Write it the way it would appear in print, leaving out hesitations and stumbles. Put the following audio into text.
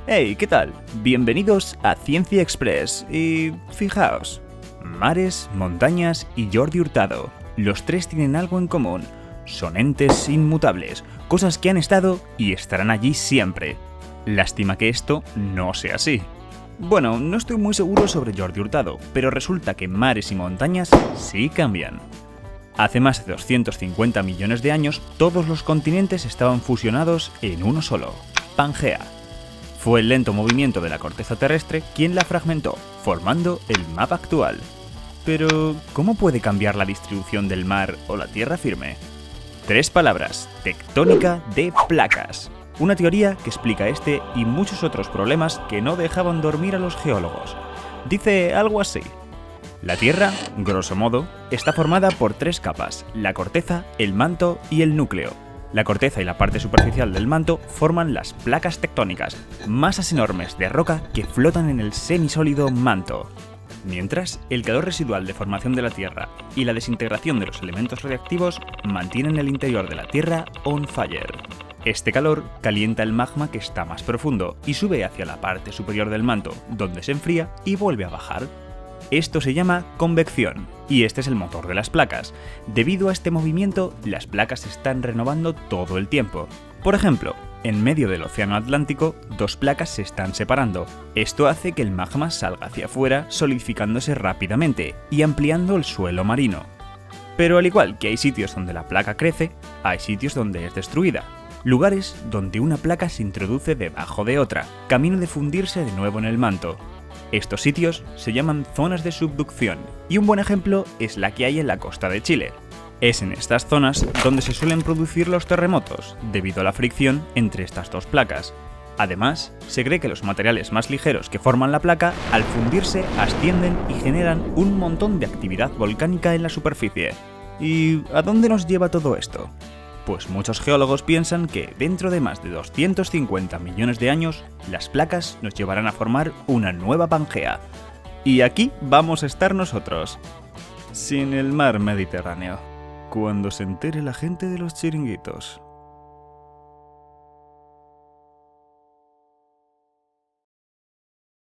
Hey, ¿qué tal? Bienvenidos a Ciencia Express y fijaos, mares, montañas y Jordi Hurtado, los tres tienen algo en común, son entes inmutables, cosas que han estado y estarán allí siempre. Lástima que esto no sea así. Bueno, no estoy muy seguro sobre Jordi Hurtado, pero resulta que mares y montañas sí cambian. Hace más de 250 millones de años, todos los continentes estaban fusionados en uno solo, Pangea. Fue el lento movimiento de la corteza terrestre quien la fragmentó, formando el mapa actual. Pero, ¿cómo puede cambiar la distribución del mar o la tierra firme? 3 palabras: tectónica de placas. Una teoría que explica este y muchos otros problemas que no dejaban dormir a los geólogos. Dice algo así: la Tierra, grosso modo, está formada por 3 capas: la corteza, el manto y el núcleo. La corteza y la parte superficial del manto forman las placas tectónicas, masas enormes de roca que flotan en el semisólido manto. Mientras, el calor residual de formación de la Tierra y la desintegración de los elementos radiactivos mantienen el interior de la Tierra on fire. Este calor calienta el magma que está más profundo y sube hacia la parte superior del manto, donde se enfría y vuelve a bajar. Esto se llama convección, y este es el motor de las placas. Debido a este movimiento, las placas se están renovando todo el tiempo. Por ejemplo, en medio del océano Atlántico, 2 placas se están separando. Esto hace que el magma salga hacia afuera, solidificándose rápidamente y ampliando el suelo marino. Pero al igual que hay sitios donde la placa crece, hay sitios donde es destruida. Lugares donde una placa se introduce debajo de otra, camino de fundirse de nuevo en el manto. Estos sitios se llaman zonas de subducción, y un buen ejemplo es la que hay en la costa de Chile. Es en estas zonas donde se suelen producir los terremotos, debido a la fricción entre estas 2 placas. Además, se cree que los materiales más ligeros que forman la placa, al fundirse, ascienden y generan un montón de actividad volcánica en la superficie. ¿Y a dónde nos lleva todo esto? Pues muchos geólogos piensan que dentro de más de 250 millones de años, las placas nos llevarán a formar una nueva Pangea. Y aquí vamos a estar nosotros, sin el mar Mediterráneo, cuando se entere la gente de los chiringuitos.